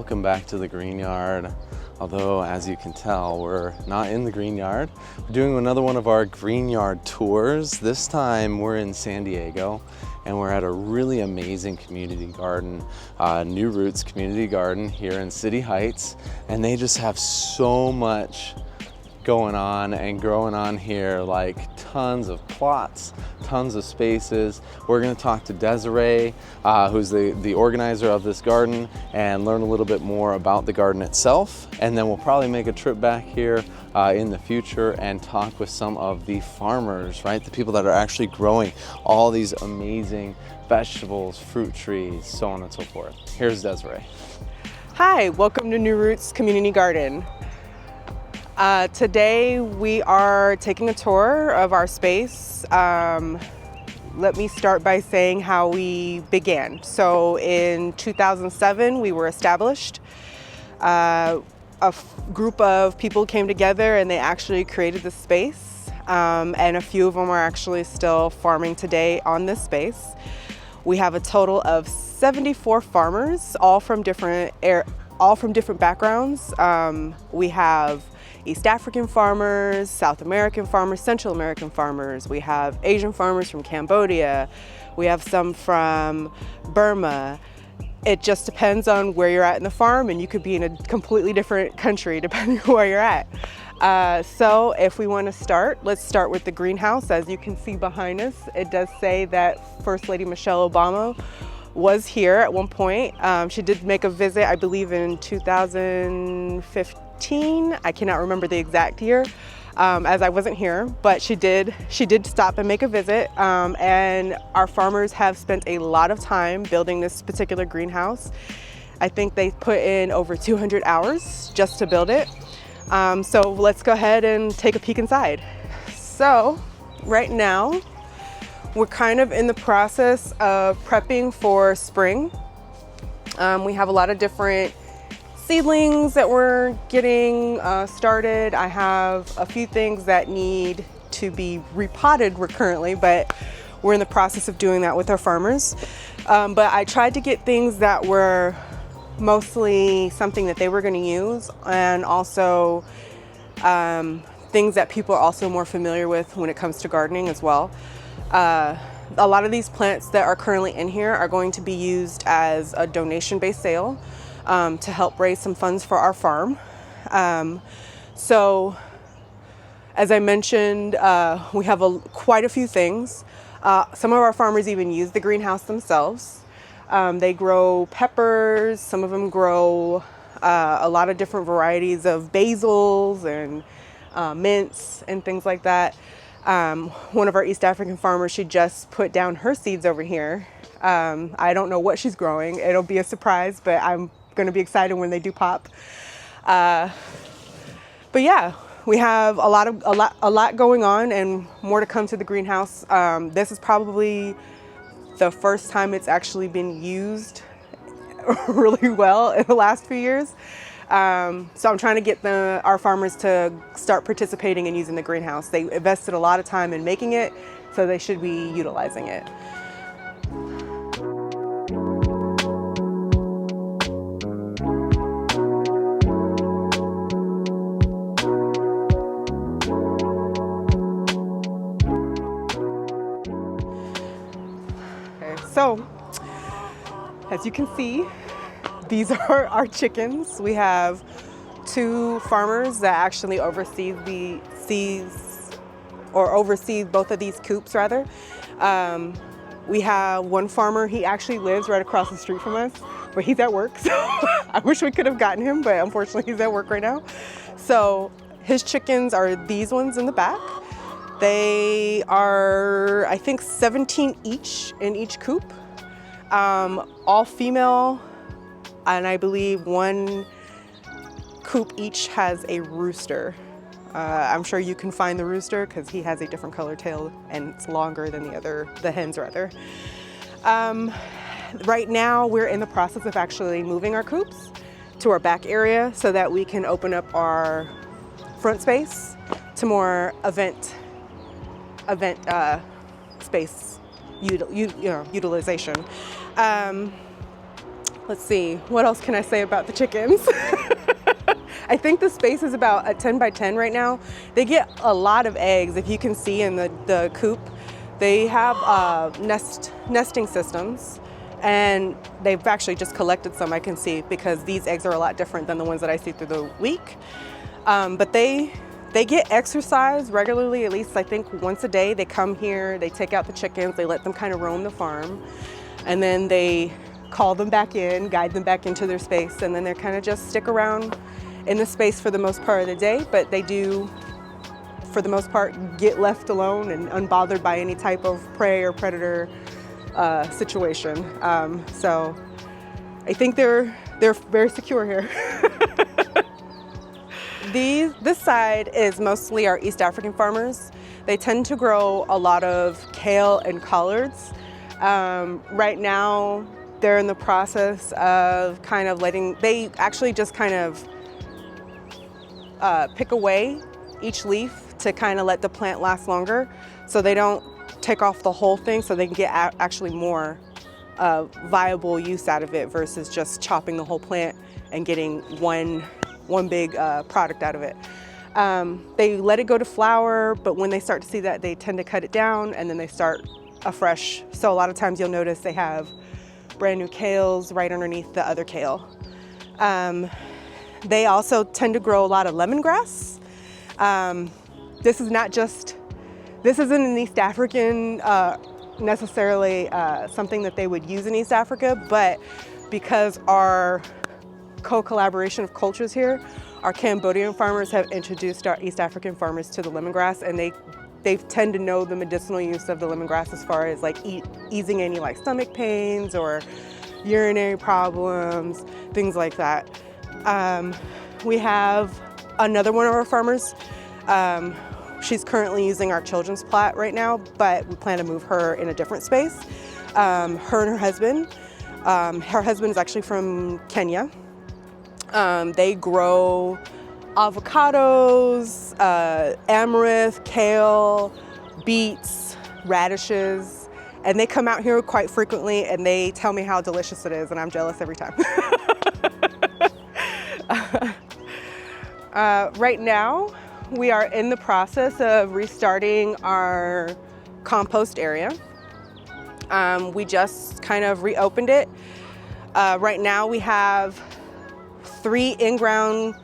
welcome back to the green yard. Although, as you can tell, we're not in the green yard. We're doing another one of our green yard tours. This time we're in San Diego and we're at a really amazing community garden, New Roots Community Garden here in City Heights. And they just have so much going on and growing on here, like tons of plots, tons of spaces. We're going to talk to Desirae, who's the organizer of this garden, and learn a little bit more about the garden itself. And then we'll probably make a trip back here in the future and talk with some of the farmers, right? The people that are actually growing all these amazing vegetables, fruit trees, so on and so forth. Here's Desirae. Hi, welcome to New Roots Community Garden. Today we are taking a tour of our space. Let me start by saying how we began. So in 2007 we were established. A group of people came together and they actually created the space, and a few of them are actually still farming today on this space. We have a total of 74 farmers, all from different backgrounds. We have East African farmers, South American farmers, Central American farmers. We have Asian farmers from Cambodia. We have some from Burma. It just depends on where you're at in the farm, and you could be in a completely different country depending on where you're at. So if we want to start, let's start with the greenhouse. As you can see behind us, it does say that First Lady Michelle Obama was here at one point. She did make a visit, I believe in 2015. I cannot remember the exact year, as I wasn't here, but she did stop and make a visit. And our farmers have spent a lot of time building this particular greenhouse. I think they put in over 200 hours just to build it. So let's go ahead and take a peek inside. So right now, we're kind of in the process of prepping for spring. We have a lot of different seedlings that we're getting started. I have a few things that need to be repotted currently, but we're in the process of doing that with our farmers. But I tried to get things that were mostly something that they were going to use, and also things that people are also more familiar with when it comes to gardening as well. A lot of these plants that are currently in here are going to be used as a donation-based sale to help raise some funds for our farm. So as I mentioned, we have quite a few things. Some of our farmers even use the greenhouse themselves. They grow peppers, some of them grow a lot of different varieties of basils and mints and things like that. One of our East African farmers, she just put down her seeds over here. I don't know what she's growing. It'll be a surprise, but I'm going to be excited when they do pop. But yeah, we have a lot going on, and more to come to the greenhouse. This is probably the first time it's actually been used really well in the last few years. So I'm trying to get our farmers to start participating and using the greenhouse. They invested a lot of time in making it, so they should be utilizing it. Okay, so as you can see, these are our chickens. We have two farmers that actually oversee both of these coops rather. We have one farmer, he actually lives right across the street from us, but he's at work, so I wish we could have gotten him, but unfortunately he's at work right now. So his chickens are these ones in the back. They are, I think, 17 each in each coop, all female. And I believe one coop each has a rooster. I'm sure you can find the rooster because he has a different color tail and it's longer than the hens rather. Right now we're in the process of actually moving our coops to our back area so that we can open up our front space to more event space utilization. Let's see, what else can I say about the chickens? I think the space is about a 10 by 10 right now. They get a lot of eggs, if you can see in the coop. They have nesting systems, and they've actually just collected some, I can see, because these eggs are a lot different than the ones that I see through the week. But they get exercise regularly, at least I think once a day. They come here, they take out the chickens, they let them kind of roam the farm, and then they call them back in, guide them back into their space, and then they're kind of just stick around in the space for the most part of the day. But they do, for the most part, get left alone and unbothered by any type of prey or predator situation. So I think they're very secure here. This side is mostly our East African farmers. They tend to grow a lot of kale and collards. Right now, they're in the process of kind of they actually just kind of pick away each leaf to kind of let the plant last longer, so they don't take off the whole thing, so they can get actually more viable use out of it versus just chopping the whole plant and getting one big product out of it. They let it go to flower, but when they start to see that, they tend to cut it down and then they start afresh. So a lot of times you'll notice they have brand new kales right underneath the other kale. They also tend to grow a lot of lemongrass. This isn't an East African necessarily something that they would use in East Africa, but because our co-collaboration of cultures here, our Cambodian farmers have introduced our East African farmers to the lemongrass, and they tend to know the medicinal use of the lemongrass as far as like easing any like stomach pains or urinary problems, things like that. We have another one of our farmers. She's currently using our children's plot right now, but we plan to move her in a different space. Her and her husband is actually from Kenya. They grow avocados, amaranth, kale, beets, radishes, and they come out here quite frequently and they tell me how delicious it is, and I'm jealous every time. Right now, we are in the process of restarting our compost area. We just kind of reopened it. Right now we have 3 in-ground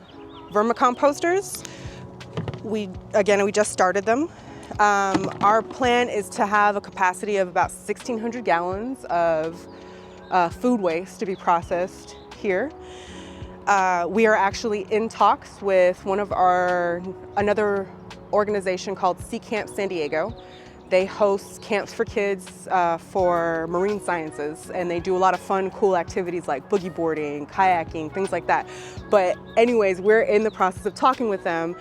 vermicomposters. We just started them. Our plan is to have a capacity of about 1,600 gallons of food waste to be processed here. We are actually in talks with another organization called Sea Camp San Diego. They host camps for kids for marine sciences, and they do a lot of fun, cool activities like boogie boarding, kayaking, things like that. But anyways, we're in the process of talking with them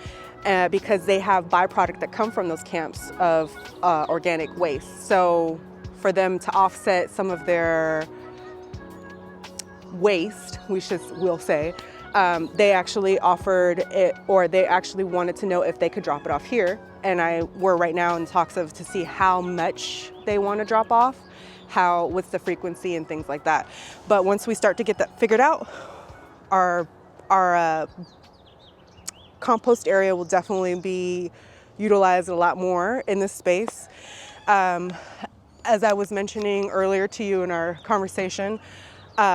because they have byproduct that come from those camps of organic waste. So for them to offset some of their waste, we'll say, they actually offered it, or they actually wanted to know if they could drop it off here. And we're right now in talks to see how much they want to drop off, what's the frequency and things like that. But once we start to get that figured out, our compost area will definitely be utilized a lot more in this space. As I was mentioning earlier to you in our conversation,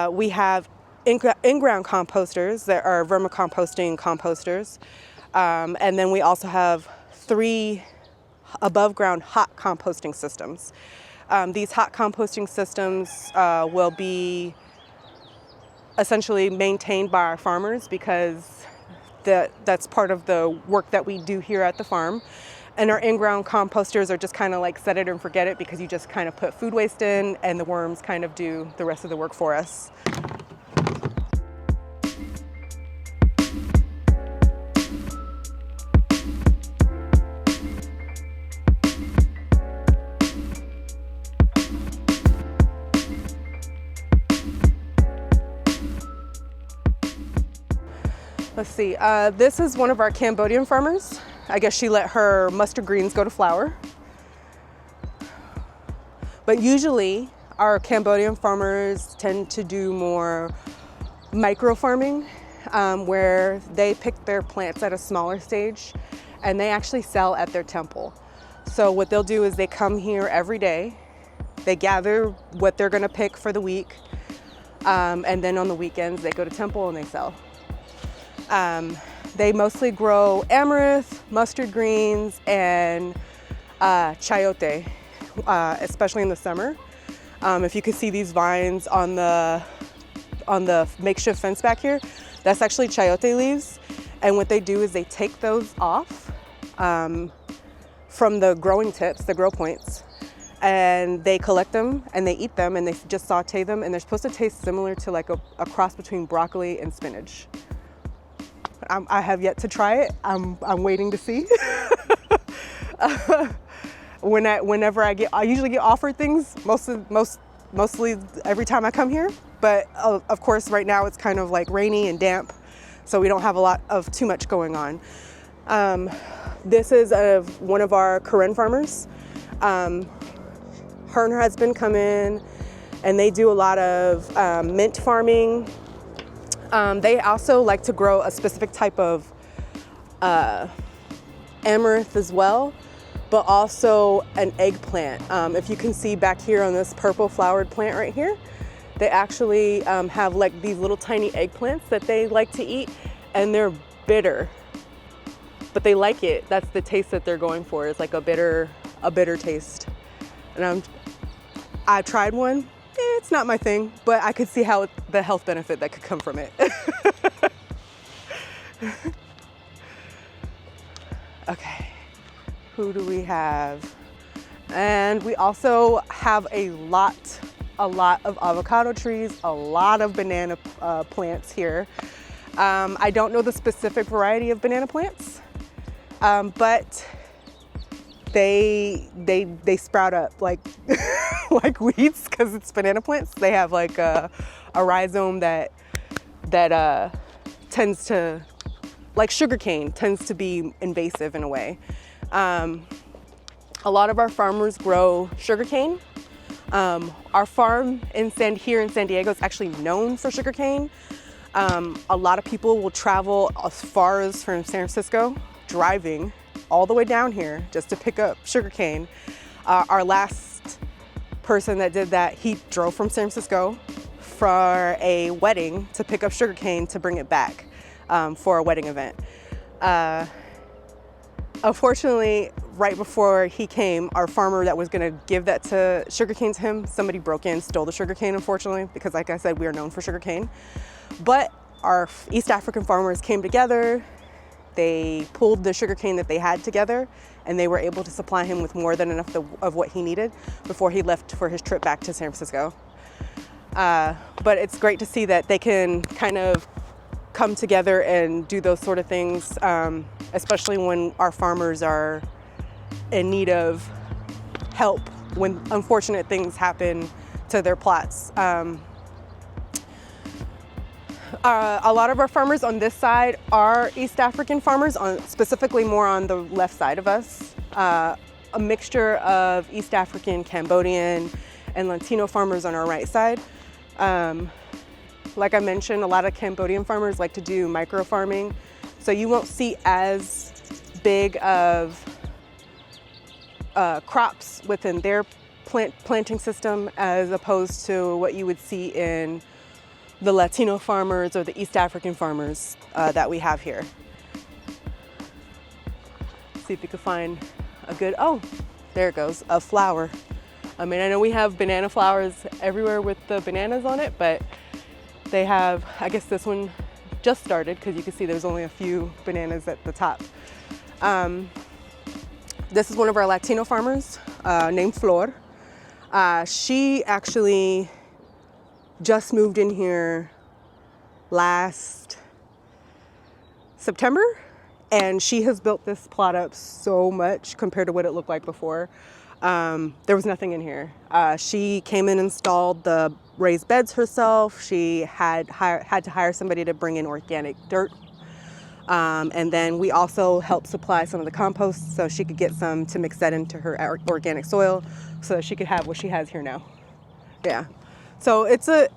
we have in-ground composters that are vermicomposting composters. And then we also have 3 above-ground hot composting systems. These hot composting systems will be essentially maintained by our farmers because that's part of the work that we do here at the farm. And our in-ground composters are just kind of like set it and forget it, because you just kind of put food waste in and the worms kind of do the rest of the work for us. Let's see, this is one of our Cambodian farmers. I guess she let her mustard greens go to flower. But usually Our Cambodian farmers tend to do more micro farming, where they pick their plants at a smaller stage and they actually sell at their temple. So what they'll do is they come here every day, they gather what they're gonna pick for the week, and then on the weekends they go to temple and they sell. They mostly grow amaranth, mustard greens, and chayote, especially in the summer. If you can see these vines on the makeshift fence back here, that's actually chayote leaves. And what they do is they take those off from the growing tips, the grow points, and they collect them and they eat them and they just saute them, and they're supposed to taste similar to like a cross between broccoli and spinach. I have yet to try it. I'm waiting to see. Whenever I usually get offered things, mostly every time I come here. But of course, right now it's kind of like rainy and damp, so we don't have a lot of too much going on. This is one of our Karen farmers. Her and her husband come in, and they do a lot of mint farming. They also like to grow a specific type of amaranth as well, but also an eggplant. If you can see back here on this purple flowered plant right here, they actually have like these little tiny eggplants that they like to eat, and they're bitter, but they like it. That's the taste that they're going for. It's like a bitter taste. And I tried one. It's not my thing, but I could see how the health benefit that could come from it. Okay, who do we have? And we also have a lot of avocado trees, a lot of banana plants here. I don't know the specific variety of banana plants, but they sprout up like like weeds because it's banana plants. They have like a rhizome that tends to, like sugarcane, tends to be invasive in a way. A lot of our farmers grow sugarcane. Our farm here in San Diego is actually known for sugarcane. A lot of people will travel as far as from San Francisco, driving all the way down here just to pick up sugarcane. Our last person that did that, he drove from San Francisco for a wedding to pick up sugarcane to bring it back for a wedding event. Unfortunately, right before he came, our farmer that was gonna give that to sugarcane to him, somebody broke in, stole the sugarcane, unfortunately, because like I said, we are known for sugarcane. But our East African farmers came together, they pulled the sugarcane that they had together, and they were able to supply him with more than enough of what he needed before he left for his trip back to San Francisco. But it's great to see that they can kind of come together and do those sort of things, especially when our farmers are in need of help when unfortunate things happen to their plots. A lot of our farmers on this side are East African farmers, specifically more on the left side of us. A mixture of East African, Cambodian, and Latino farmers on our right side. Like I mentioned, a lot of Cambodian farmers like to do micro farming, so you won't see as big of crops within their planting system as opposed to what you would see in the Latino farmers or the East African farmers that we have here. See if we can find a good, oh, there it goes, a flower. I mean, I know we have banana flowers everywhere with the bananas on it, but they have, I guess this one just started because you can see there's only a few bananas at the top. This is one of our Latino farmers named Flor. She actually just moved in here last September, and she has built this plot up so much compared to what it looked like before. There was nothing in here. She came in and installed the raised beds herself. She had to hire somebody to bring in organic dirt. And then we also helped supply some of the compost so she could get some to mix that into her organic soil so that she could have what she has here now. Yeah. So it's a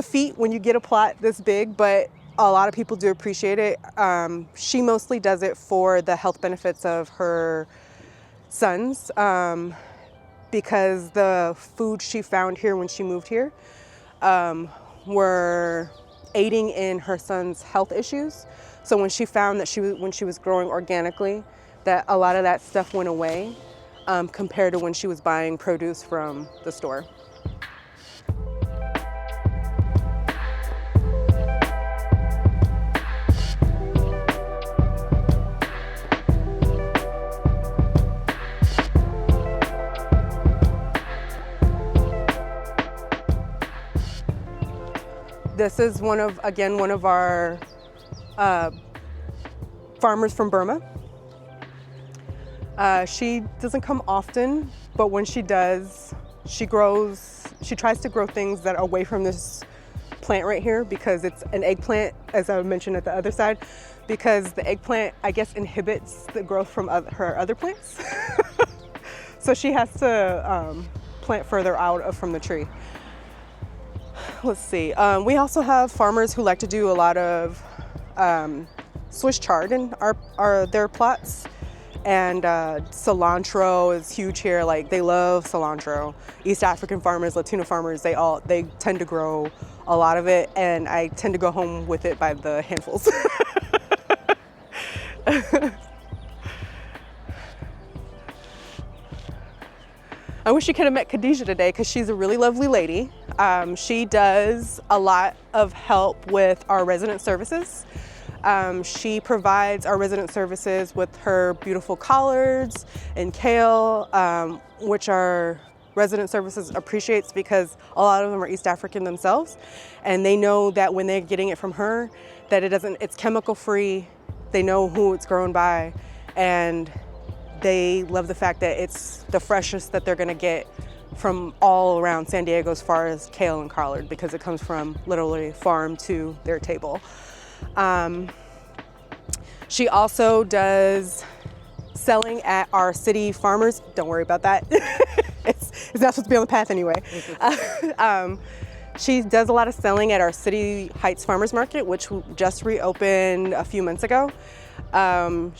feat when you get a plot this big, but a lot of people do appreciate it. She mostly does it for the health benefits of her sons, because the food she found here when she moved here were aiding in her son's health issues. So when she found that when she was growing organically, that a lot of that stuff went away, compared to when she was buying produce from the store. This is one of our farmers from Burma. She doesn't come often, but when she does, she tries to grow things that are away from this plant right here, because it's an eggplant, as I mentioned at the other side, because the eggplant, I guess, inhibits the growth from her other plants. So she has to plant further out from the tree. Let's see. We also have farmers who like to do a lot of Swiss chard in their plots, and cilantro is huge here. Like, they love cilantro. East African farmers, Latino farmers, they tend to grow a lot of it, and I tend to go home with it by the handfuls. I wish you could have met Khadijah today, because she's a really lovely lady. She does a lot of help with our resident services. She provides our resident services with her beautiful collards and kale, which our resident services appreciates, because a lot of them are East African themselves, and they know that when they're getting it from her, that it's chemical free. They know who it's grown by, and they love the fact that it's the freshest that they're gonna get from all around San Diego as far as kale and collard, because it comes from literally farm to their table. She also does selling at our city farmers. Don't worry about that. It's not supposed to be on the path anyway. She does a lot of selling at our City Heights Farmers Market, which just reopened a few months ago.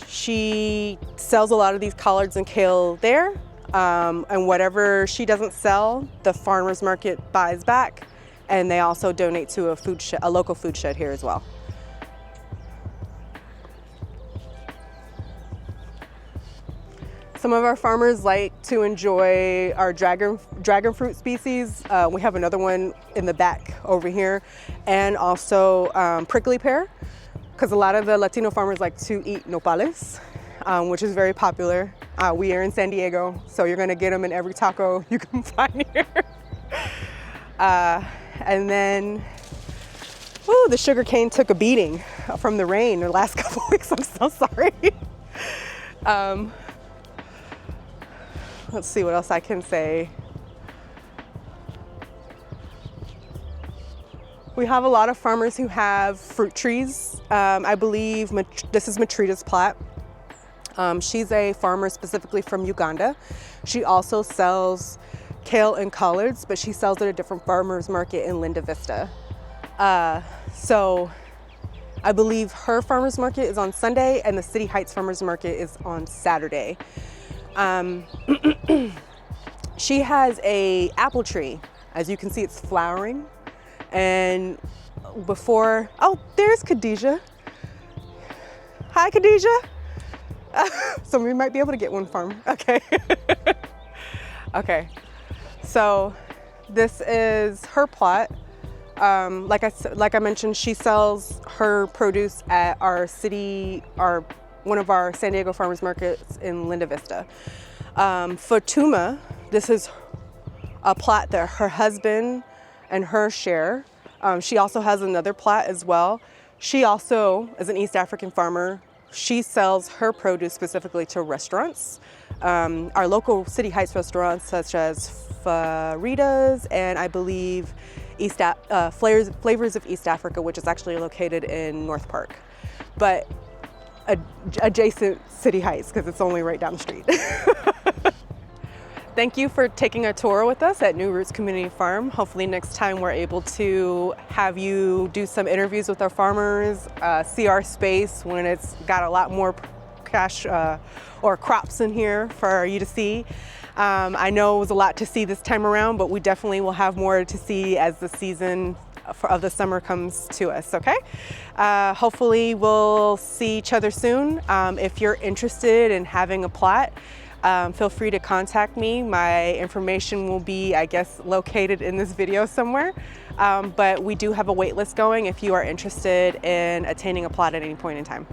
She sells a lot of these collards and kale there, and whatever she doesn't sell, the farmers market buys back, and they also donate to a local food shed here as well. Some of our farmers like to enjoy our dragon fruit species. We have another one in the back over here, and also prickly pear, because a lot of the Latino farmers like to eat nopales, which is very popular. We are in San Diego, so you're gonna get them in every taco you can find here. And then, the sugar cane took a beating from the rain the last couple weeks. I'm so sorry. Let's see what else I can say. We have a lot of farmers who have fruit trees. I believe this is Matrita's plot. She's a farmer specifically from Uganda. She also sells kale and collards, but she sells at a different farmer's market in Linda Vista. So I believe her farmer's market is on Sunday, and the City Heights farmer's market is on Saturday. She has an apple tree. As you can see, it's flowering. And there's Khadijah. Hi, Khadijah. So we might be able to get one farm. Okay. Okay. So this is her plot. Like I mentioned, she sells her produce at one of our San Diego farmers markets in Linda Vista. Fatuma, this is a plot that her husband and her share. She also has another plot as well. She also is an East African farmer. She sells her produce specifically to restaurants. Our local City Heights restaurants, such as Farida's and I believe Flavors of East Africa, which is actually located in North Park, but adjacent City Heights, because it's only right down the street. Thank you for taking a tour with us at New Roots Community Farm. Hopefully next time we're able to have you do some interviews with our farmers, see our space when it's got a lot more cash or crops in here for you to see. I know it was a lot to see this time around, but we definitely will have more to see as the season of the summer comes to us, okay? Hopefully we'll see each other soon. If you're interested in having a plot, feel free to contact me. My information will be, I guess, located in this video somewhere. But we do have a wait list going if you are interested in attaining a plot at any point in time.